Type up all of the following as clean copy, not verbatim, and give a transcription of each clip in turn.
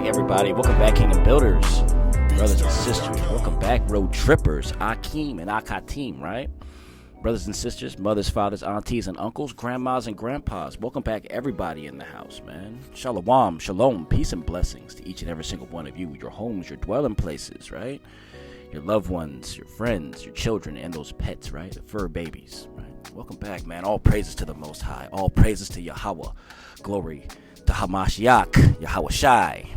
back, everybody. Welcome back, Kingdom Builders, brothers and sisters. Welcome back, road trippers, Akeem and Akatim, right? Brothers and sisters, mothers, fathers, aunties, and uncles, grandmas, and grandpas. Welcome back, everybody in the house, man. Shalom, shalom, peace and blessings to each and every single one of you, your homes, your dwelling places, right? Your loved ones, your friends, your children, and those pets, right? The fur babies, right? Welcome back, man. All praises to the Most High. All praises to Yahweh. Glory to Hamashiach, Yahweh Shai.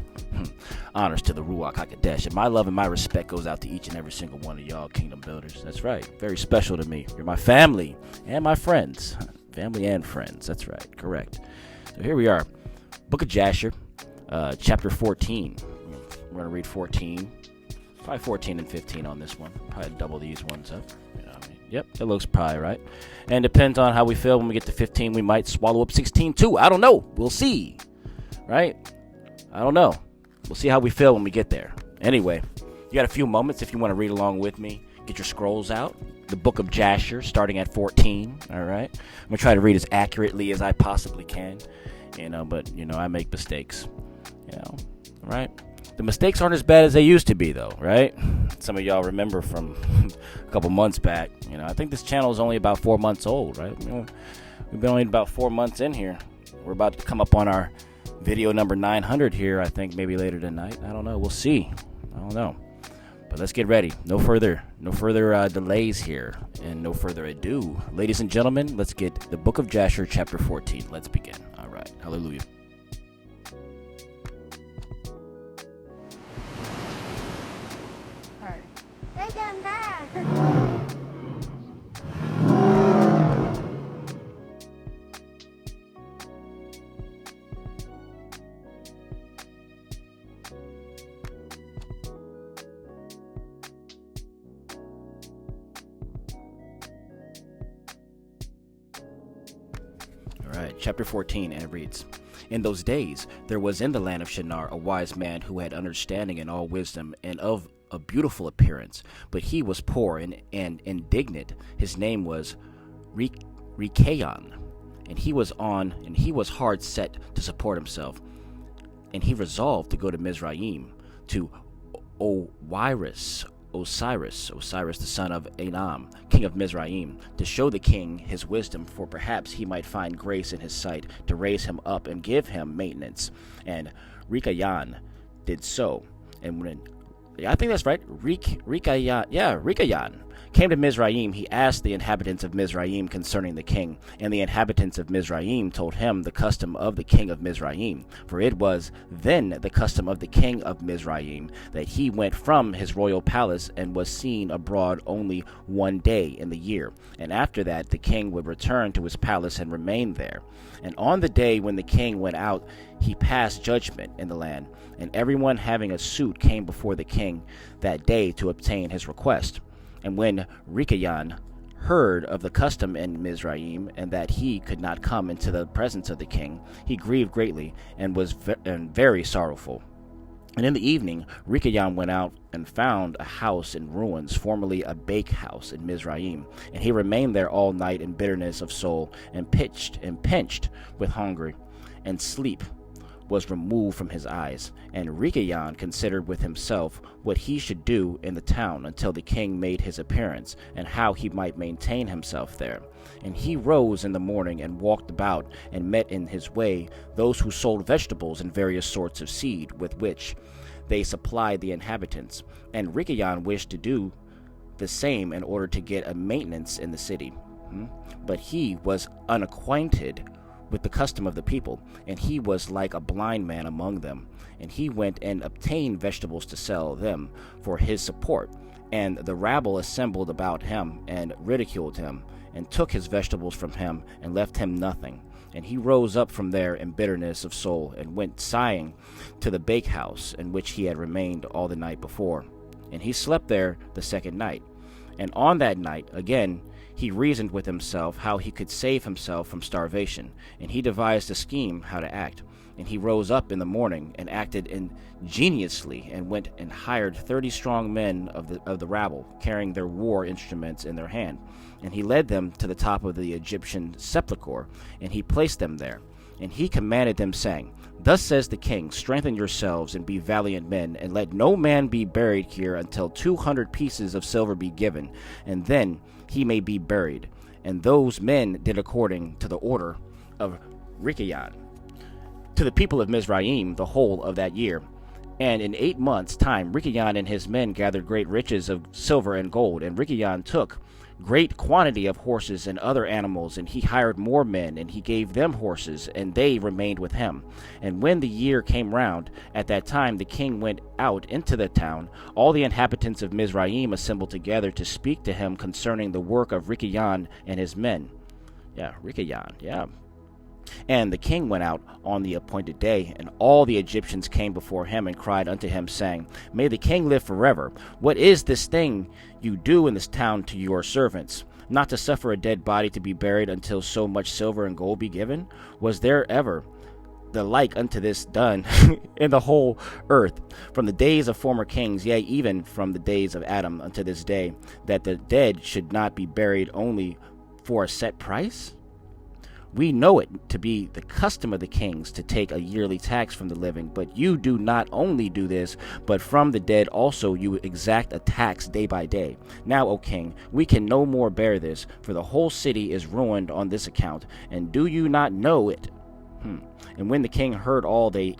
Honors to the Ruach HaKodesh. And my love and my respect goes out to each and every single one of y'all Kingdom Builders. That's right. Very special to me. You're my family and my friends. Family and friends. That's right. Correct. So here we are. Book of Jasher, chapter 14. We're going to read 14. Probably 14 and 15 on this one. Probably double these ones up. You know what I mean? Yep, it looks probably right. And depends on how we feel when we get to 15. We might swallow up 16 too. I don't know. We'll see. Right? I don't know. We'll see how we feel when we get there. Anyway, you got a few moments if you want to read along with me. Get your scrolls out. The book of Jasher, starting at 14. All right? I'm going to try to read as accurately as I possibly can. But I make mistakes. All right? The mistakes aren't as bad as they used to be, though, right? Some of y'all remember from a couple months back. I think this channel is only about 4 months old, right? We've been only about 4 months in here. We're about to come up on our video number 900 here, I think, maybe later tonight. I don't know. We'll see. I don't know. But let's get ready. No further delays here, and no further ado. Ladies and gentlemen, let's get the book of Jasher, chapter 14. Let's begin. All right. Hallelujah. Chapter 14, and it reads, In those days there was in the land of Shinar a wise man who had understanding and all wisdom, and of a beautiful appearance, but he was poor and indignant. His name was Rikayon, and he was hard set to support himself, and he resolved to go to Mizraim, to Osiris, the son of Enam, king of Mizraim, to show the king his wisdom, for perhaps he might find grace in his sight to raise him up and give him maintenance. And Rikayon did so. And when I think that's right, Rikayon came to Mizraim, he asked the inhabitants of Mizraim concerning the king, and the inhabitants of Mizraim told him the custom of the king of Mizraim. For it was then the custom of the king of Mizraim that he went from his royal palace and was seen abroad only one day in the year, and after that the king would return to his palace and remain there. And on the day when the king went out, he passed judgment in the land, and everyone having a suit came before the king that day to obtain his request. And when Rikayon heard of the custom in Mizraim, and that he could not come into the presence of the king, he grieved greatly and was very sorrowful. And in the evening, Rikayon went out and found a house in ruins, formerly a bakehouse in Mizraim. And he remained there all night in bitterness of soul, and pinched with hunger, and sleep was removed from his eyes. And Rikayon considered with himself what he should do in the town until the king made his appearance, and how he might maintain himself there. And he rose in the morning and walked about, and met in his way those who sold vegetables and various sorts of seed, with which they supplied the inhabitants. And Rikayon wished to do the same in order to get a maintenance in the city. But he was unacquainted with the custom of the people, and he was like a blind man among them. And he went and obtained vegetables to sell them for his support. And the rabble assembled about him and ridiculed him, and took his vegetables from him, and left him nothing. And he rose up from there in bitterness of soul, and went sighing to the bakehouse in which he had remained all the night before. And he slept there the second night. And on that night again he reasoned with himself how he could save himself from starvation, and he devised a scheme how to act. And he rose up in the morning and acted ingeniously, and went and hired 30 strong men of the rabble, carrying their war instruments in their hand. And he led them to the top of the Egyptian sepulchre, and he placed them there. And he commanded them, saying, Thus says the king, strengthen yourselves and be valiant men, and let no man be buried here until 200 pieces of silver be given, and then he may be buried. And those men did according to the order of Rikayon to the people of Mizraim the whole of that year. And in 8 months' time Rikayon and his men gathered great riches of silver and gold, and Rikayon took great quantity of horses and other animals, and he hired more men, and he gave them horses, and they remained with him. And when the year came round, at that time the king went out into the town. All the inhabitants of Mizraim assembled together to speak to him concerning the work of Rikayon and his men. Rikayon. And the king went out on the appointed day, and all the Egyptians came before him and cried unto him, saying, May the king live forever. What is this thing you do in this town to your servants? Not to suffer a dead body to be buried until so much silver and gold be given? Was there ever the like unto this done in the whole earth, from the days of former kings, yea, even from the days of Adam unto this day, that the dead should not be buried only for a set price? We know it to be the custom of the kings to take a yearly tax from the living, but you do not only do this, but from the dead also you exact a tax day by day. Now, O king, we can no more bear this, for the whole city is ruined on this account, and do you not know it? And when the king heard all they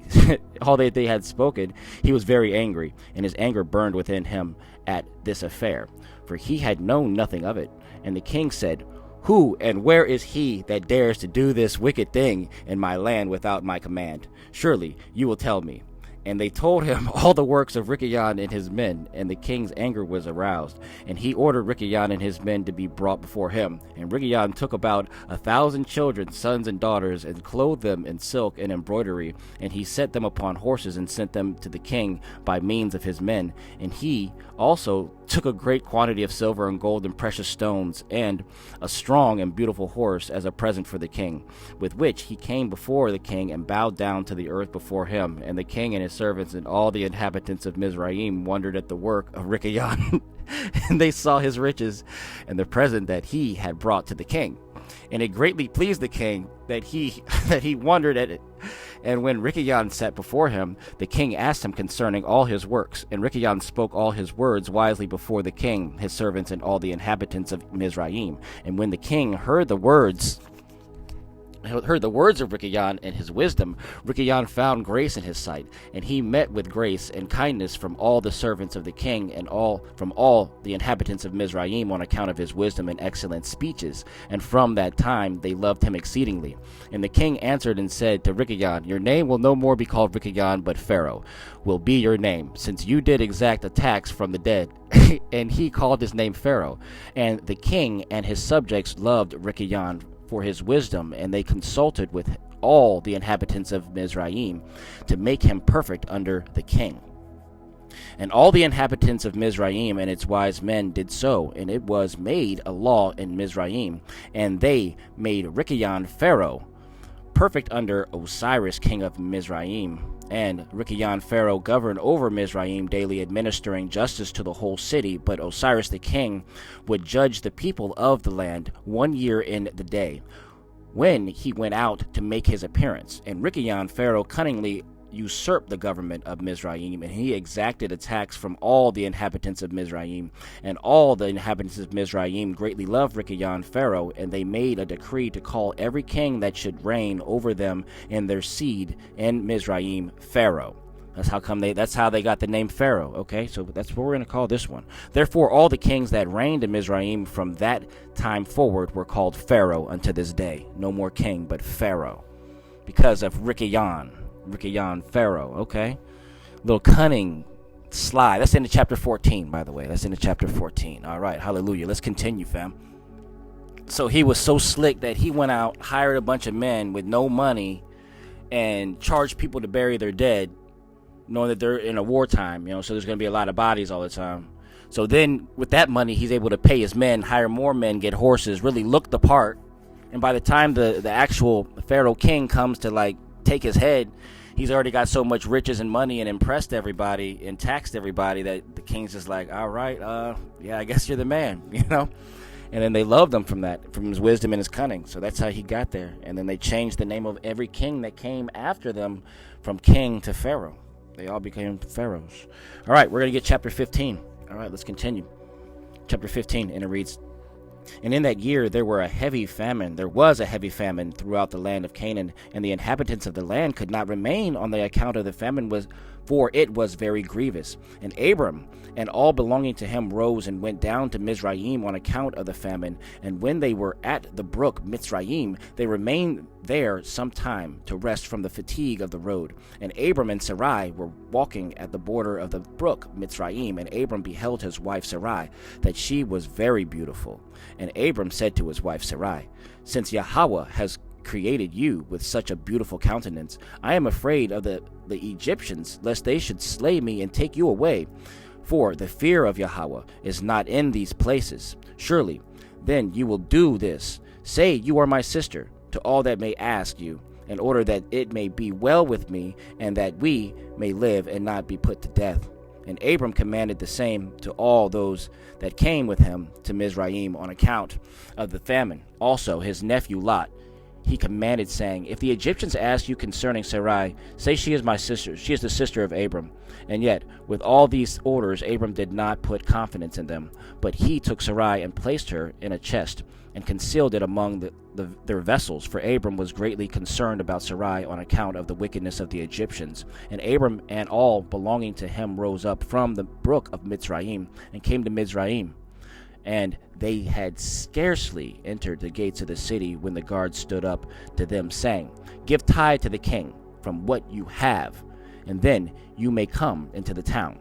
had spoken, he was very angry, and his anger burned within him at this affair, for he had known nothing of it. And the king said, Who and where is he that dares to do this wicked thing in my land without my command? Surely you will tell me. And they told him all the works of Rikayon and his men, and the king's anger was aroused. And he ordered Rikayon and his men to be brought before him. And Rikayon took about 1,000 children, sons and daughters, and clothed them in silk and embroidery. And he set them upon horses and sent them to the king by means of his men. And he also took a great quantity of silver and gold and precious stones, and a strong and beautiful horse as a present for the king, with which he came before the king and bowed down to the earth before him. And the king and his servants and all the inhabitants of Mizraim wondered at the work of Rikayon, and they saw his riches and the present that he had brought to the king. And it greatly pleased the king that he wondered at it. And when Rikayon sat before him, the king asked him concerning all his works. And Rikayon spoke all his words wisely before the king, his servants, and all the inhabitants of Mizraim. And when the king heard the words of Rikayon and his wisdom, Rikayon found grace in his sight, and he met with grace and kindness from all the servants of the king and from all the inhabitants of Mizraim on account of his wisdom and excellent speeches. And from that time they loved him exceedingly. And the king answered and said to Rikayon, Your name will no more be called Rikayon, but Pharaoh will be your name, since you did exact a tax from the dead. And he called his name Pharaoh. And the king and his subjects loved Rikayon for his wisdom, and they consulted with all the inhabitants of Mizraim to make him perfect under the king. And all the inhabitants of Mizraim and its wise men did so, and it was made a law in Mizraim, and they made Rikayon Pharaoh perfect under Osiris king of Mizraim. And Rikayon Pharaoh governed over Mizraim daily, administering justice to the whole city. But Osiris the king would judge the people of the land 1 year in the day, when he went out to make his appearance. And Rikayon Pharaoh cunningly usurped the government of Mizraim, and he exacted a tax from all the inhabitants of Mizraim. And all the inhabitants of Mizraim greatly loved Rikayon Pharaoh, and they made a decree to call every king that should reign over them and their seed in Mizraim Pharaoh. That's how they got the name Pharaoh. Okay, so that's what we're going to call this one. Therefore, all the kings that reigned in Mizraim from that time forward were called Pharaoh unto this day. No more king, but Pharaoh, because of Rikayon Pharaoh. Okay, little cunning slide. That's into chapter 14, by the way. That's into chapter 14. All right, hallelujah. Let's continue, fam. So he was so slick that he went out, hired a bunch of men with no money, and charged people to bury their dead, knowing that they're in a wartime, so there's going to be a lot of bodies all the time. So then with that money, he's able to pay his men, hire more men, get horses, really look the part. And by the time the actual Pharaoh king comes to take his head, he's already got so much riches and money and impressed everybody and taxed everybody that the king's just like, all right, yeah, I guess you're the man, And then they loved him from his wisdom and his cunning. So that's how he got there. And then they changed the name of every king that came after them from king to Pharaoh. They all became pharaohs. All right, we're going to get chapter 15. All right, let's continue. Chapter 15, and it reads, "And in that year there was a heavy famine throughout the land of Canaan, and the inhabitants of the land could not remain on the account of the famine, for it was very grievous. And Abram and all belonging to him rose and went down to Mizraim on account of the famine. And when they were at the brook Mizraim, they remained there some time to rest from the fatigue of the road. And Abram and Sarai were walking at the border of the brook Mizraim, and Abram beheld his wife Sarai, that she was very beautiful. And Abram said to his wife Sarai, Since Yahweh has created you with such a beautiful countenance, I am afraid of the Egyptians, lest they should slay me and take you away. For the fear of Yahweh is not in these places. Surely, then you will do this. Say, you are my sister, to all that may ask you, in order that it may be well with me, and that we may live and not be put to death. And Abram commanded the same to all those that came with him to Mizraim on account of the famine. Also his nephew Lot he commanded, saying, If the Egyptians ask you concerning Sarai, say she is my sister, she is the sister of Abram. And yet, with all these orders, Abram did not put confidence in them, but he took Sarai and placed her in a chest, and concealed it among their vessels, for Abram was greatly concerned about Sarai on account of the wickedness of the Egyptians. And Abram and all belonging to him rose up from the brook of Mizraim, and came to Mizraim. And they had scarcely entered the gates of the city when the guards stood up to them, saying, Give tithe to the king from what you have, and then you may come into the town.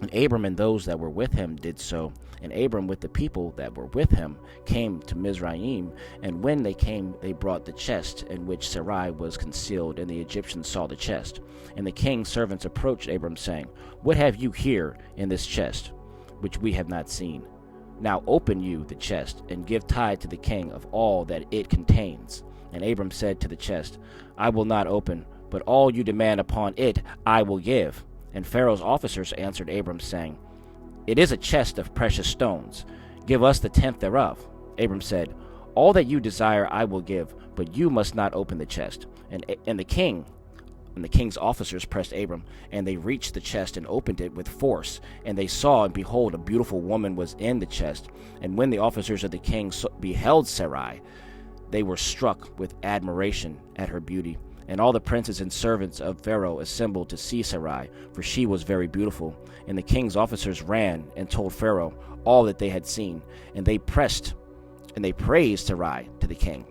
And Abram and those that were with him did so. And Abram with the people that were with him came to Mizraim. And when they came, they brought the chest in which Sarai was concealed, and the Egyptians saw the chest. And the king's servants approached Abram, saying, What have you here in this chest, which we have not seen? Now open you the chest, and give tithe to the king of all that it contains. And Abram said to the chest, I will not open, but all you demand upon it I will give. And Pharaoh's officers answered Abram, saying, It is a chest of precious stones. Give us the tenth thereof. Abram said, All that you desire I will give, but you must not open the chest. And the king's officers pressed Abram, and they reached the chest and opened it with force. And they saw, and behold, a beautiful woman was in the chest. And when the officers of the king beheld Sarai, they were struck with admiration at her beauty. And all the princes and servants of Pharaoh assembled to see Sarai, for she was very beautiful. And the king's officers ran and told Pharaoh all that they had seen. And they praised Sarai to the king.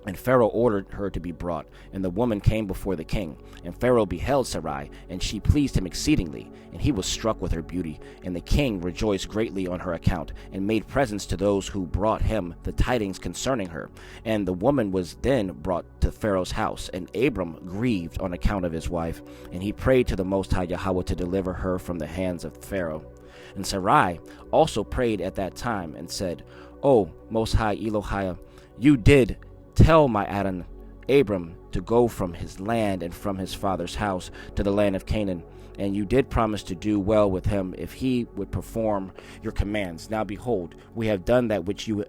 And Pharaoh ordered her to be brought, and the woman came before the king. And Pharaoh beheld Sarai, and she pleased him exceedingly, and he was struck with her beauty. And the king rejoiced greatly on her account, and made presents to those who brought him the tidings concerning her. And the woman was then brought to Pharaoh's house, and Abram grieved on account of his wife, and he prayed to the Most High Yahweh to deliver her from the hands of Pharaoh. And Sarai also prayed at that time, and said, O Most High Elohim, you did tell my Adon Abram to go from his land and from his father's house to the land of Canaan, and you did promise to do well with him if he would perform your commands. Now behold, we have done that which you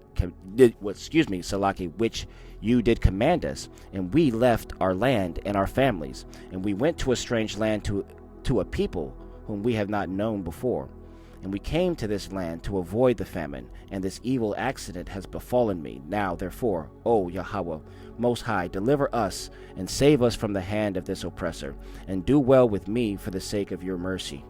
which you did command us, and we left our land and our families, and we went to a strange land, to a people whom we have not known before. And we came to this land to avoid the famine, and this evil accident has befallen me. Now, therefore, O Yahweh, Most High, deliver us and save us from the hand of this oppressor, and do well with me for the sake of your mercy.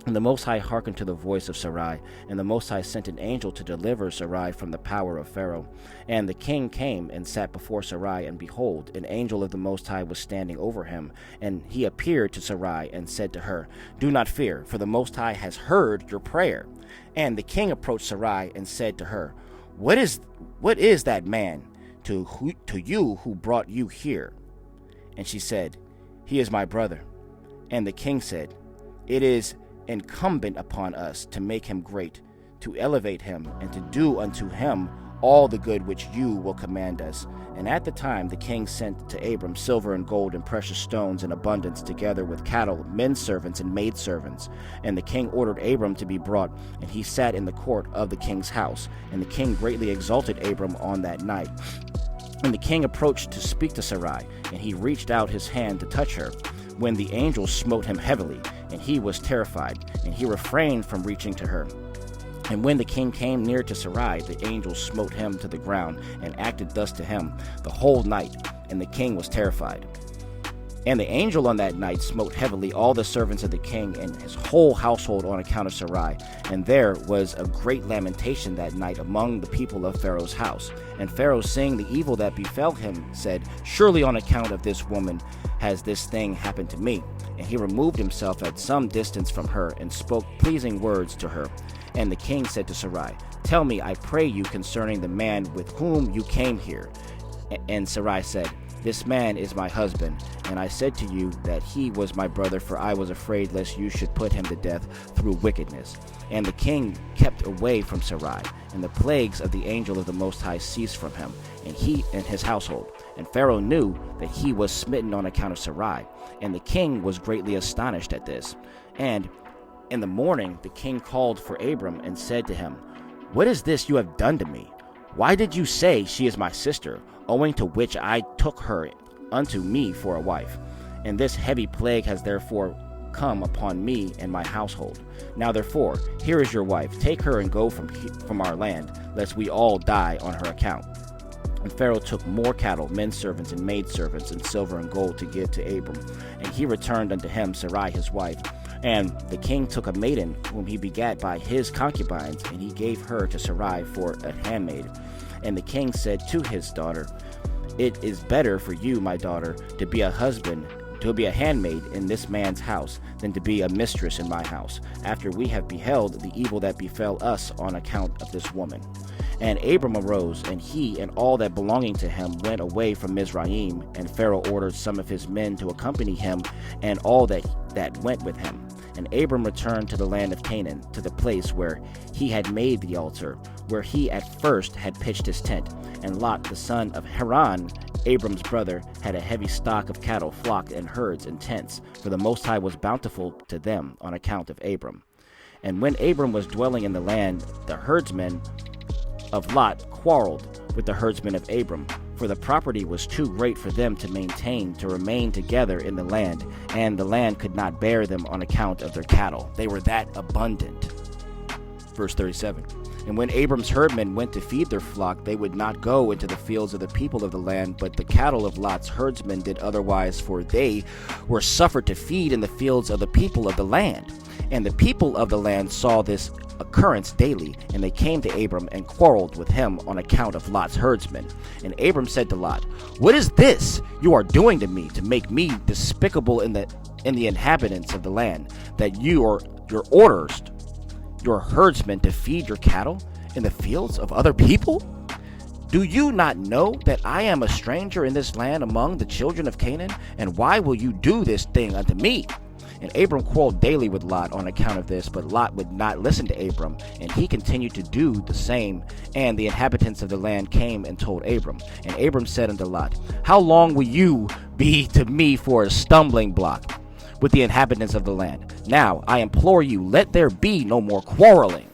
And the Most High hearkened to the voice of Sarai, and the Most High sent an angel to deliver Sarai from the power of Pharaoh. And the king came and sat before Sarai, and behold, an angel of the Most High was standing over him. And he appeared to Sarai and said to her, Do not fear, for the Most High has heard your prayer. And the king approached Sarai and said to her, What is that man to you who brought you here? And she said, He is my brother. And the king said, It is incumbent upon us to make him great, to elevate him, and to do unto him all the good which you will command us. And at the time the king sent to Abram silver and gold and precious stones in abundance, together with cattle, men servants, and maidservants. And the king ordered Abram to be brought, and he sat in the court of the king's house. And the king greatly exalted Abram on that night. And the king approached to speak to Sarai, and he reached out his hand to touch her, when the angel smote him heavily, and he was terrified, and he refrained from reaching to her. And when the king came near to Sarai, the angel smote him to the ground, and acted thus to him the whole night, and the king was terrified. And the angel on that night smote heavily all the servants of the king and his whole household on account of Sarai. And there was a great lamentation that night among the people of Pharaoh's house. And Pharaoh, seeing the evil that befell him, said, Surely on account of this woman has this thing happened to me. And he removed himself at some distance from her, and spoke pleasing words to her. And the king said to Sarai, Tell me, I pray you, concerning the man with whom you came here. And Sarai said, This man is my husband, and I said to you that he was my brother, for I was afraid lest you should put him to death through wickedness. And the king kept away from Sarai, and the plagues of the angel of the Most High ceased from him, and he and his household. And Pharaoh knew that he was smitten on account of Sarai, and the king was greatly astonished at this. And in the morning the king called for Abram, and said to him, What is this you have done to me? Why did you say, She is my sister, owing to which I took her unto me for a wife? And this heavy plague has therefore come upon me and my household. Now therefore, here is your wife. Take her and go from our land, lest we all die on her account. And Pharaoh took more cattle, men servants, and maidservants, and silver and gold to give to Abram. And he returned unto him Sarai his wife. And the king took a maiden whom he begat by his concubines, and he gave her to Sarai for a handmaid. And the king said to his daughter, It is better for you, my daughter, to be a handmaid in this man's house, than to be a mistress in my house, after we have beheld the evil that befell us on account of this woman. And Abram arose, and he and all that belonging to him went away from Mizraim. And Pharaoh ordered some of his men to accompany him, and all that went with him. And Abram returned to the land of Canaan, to the place where he had made the altar, where he at first had pitched his tent. And Lot the son of Haran, Abram's brother, had a heavy stock of cattle, flock, and herds, and tents, for the Most High was bountiful to them on account of Abram. And when Abram was dwelling in the land, the herdsmen of Lot quarreled with the herdsmen of Abram, for the property was too great for them to remain together in the land, and the land could not bear them on account of their cattle. They were that abundant. Verse 37. And when Abram's herdmen went to feed their flock, they would not go into the fields of the people of the land, but the cattle of Lot's herdsmen did otherwise, for they were suffered to feed in the fields of the people of the land. And the people of the land saw this occurrence daily, and they came to Abram and quarreled with him on account of Lot's herdsmen. And Abram said to Lot, What is this you are doing to me, to make me despicable in the inhabitants of the land, that you orders your herdsmen to feed your cattle in the fields of other people? Do you not know that I am a stranger in this land among the children of Canaan? And why will you do this thing unto me? And Abram quarreled daily with Lot on account of this, but Lot would not listen to Abram, and he continued to do the same. And the inhabitants of the land came and told Abram. And Abram said unto Lot, How long will you be to me for a stumbling block with the inhabitants of the land? Now, I implore you, let there be no more quarreling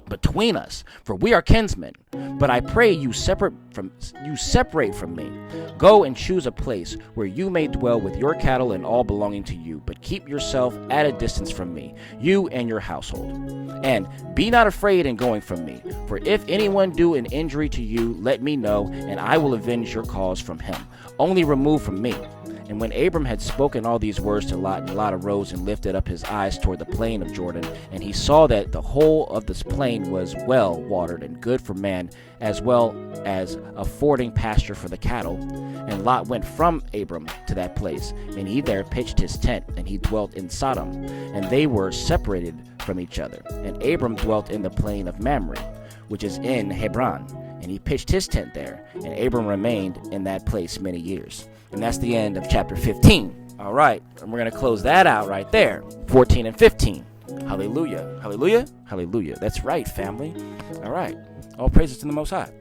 between us, for we are kinsmen. But I pray you separate from me. Go and choose a place where you may dwell with your cattle and all belonging to you, but keep yourself at a distance from me, you and your household. And be not afraid in going from me, for if anyone do an injury to you, let me know, and I will avenge your cause from him. Only remove from me. And when Abram had spoken all these words to Lot, and Lot arose and lifted up his eyes toward the plain of Jordan, and he saw that the whole of this plain was well watered and good for man, as well as affording pasture for the cattle. And Lot went from Abram to that place, and he there pitched his tent, and he dwelt in Sodom, and they were separated from each other. And Abram dwelt in the plain of Mamre, which is in Hebron, and he pitched his tent there, and Abram remained in that place many years. And that's the end of chapter 15. All right, and we're going to close that out right there. 14 and 15. Hallelujah. Hallelujah. Hallelujah. That's right, family. All right. All praises to the Most High.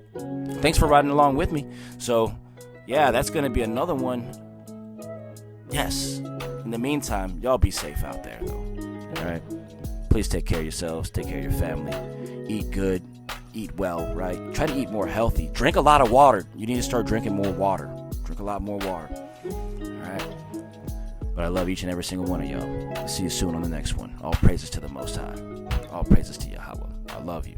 Thanks for riding along with me. So, yeah, that's going to be another one. Yes. In the meantime, y'all be safe out there, though. All right? Please take care of yourselves. Take care of your family. Eat good. Eat well, right? Try to eat more healthy. Drink a lot of water. You need to start drinking more water. Drink a lot more water. All right? But I love each and every single one of y'all. I'll see you soon on the next one. All praises to the Most High. All praises to Yahweh. I love you.